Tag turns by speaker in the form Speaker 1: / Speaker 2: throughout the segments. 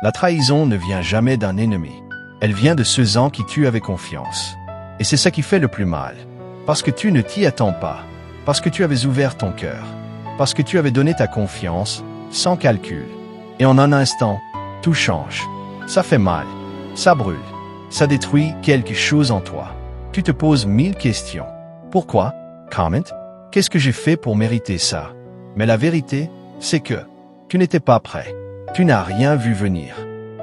Speaker 1: La trahison ne vient jamais d'un ennemi. Elle vient de ceux en qui tu avais confiance. Et c'est ça qui fait le plus mal. Parce que tu ne t'y attends pas. Parce que tu avais ouvert ton cœur. Parce que tu avais donné ta confiance, sans calcul. Et en un instant, tout change. Ça fait mal. Ça brûle. Ça détruit quelque chose en toi. Tu te poses 1000 questions. Pourquoi? Comment? Qu'est-ce que j'ai fait pour mériter ça? Mais la vérité, c'est que tu n'étais pas prêt. Tu n'as rien vu venir.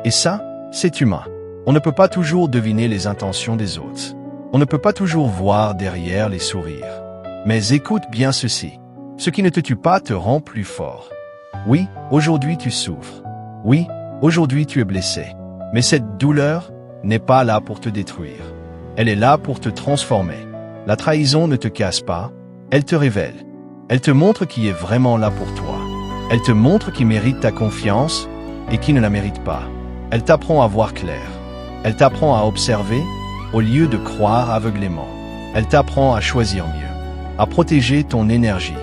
Speaker 1: Et ça, c'est humain. On ne peut pas toujours deviner les intentions des autres. On ne peut pas toujours voir derrière les sourires. Mais écoute bien ceci. Ce qui ne te tue pas te rend plus fort. Oui, aujourd'hui tu souffres. Oui, aujourd'hui tu es blessé. Mais cette douleur n'est pas là pour te détruire. Elle est là pour te transformer. La trahison ne te casse pas, elle te révèle. Elle te montre qui est vraiment là pour toi. Elle te montre qui mérite ta confiance et qui ne la mérite pas. Elle t'apprend à voir clair. Elle t'apprend à observer au lieu de croire aveuglément. Elle t'apprend à choisir mieux, à protéger ton énergie,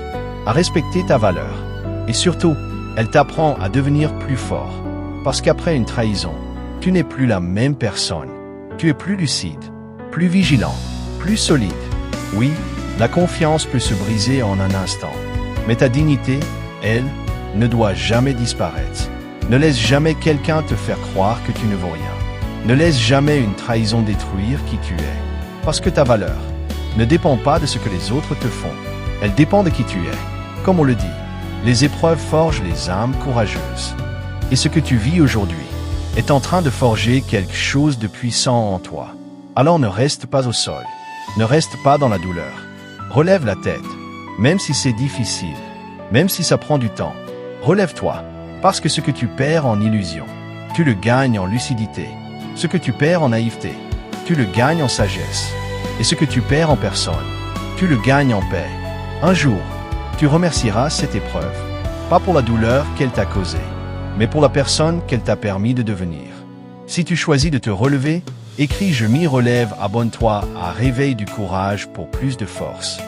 Speaker 1: à respecter ta valeur. Et surtout, elle t'apprend à devenir plus fort. Parce qu'après une trahison, tu n'es plus la même personne. Tu es plus lucide, plus vigilant, plus solide. Oui, la confiance peut se briser en un instant. Mais ta dignité, elle, ne doit jamais disparaître. Ne laisse jamais quelqu'un te faire croire que tu ne vaux rien. Ne laisse jamais une trahison détruire qui tu es. Parce que ta valeur ne dépend pas de ce que les autres te font. Elle dépend de qui tu es. Comme on le dit, les épreuves forgent les âmes courageuses. Et ce que tu vis aujourd'hui est en train de forger quelque chose de puissant en toi. Alors ne reste pas au sol. Ne reste pas dans la douleur. Relève la tête, même si c'est difficile, même si ça prend du temps. Relève-toi, parce que ce que tu perds en illusion, tu le gagnes en lucidité. Ce que tu perds en naïveté, tu le gagnes en sagesse. Et ce que tu perds en personne, tu le gagnes en paix. Un jour, tu remercieras cette épreuve, pas pour la douleur qu'elle t'a causée, mais pour la personne qu'elle t'a permis de devenir. Si tu choisis de te relever, écris « Je m'y relève », abonne-toi à Réveil du courage pour plus de force.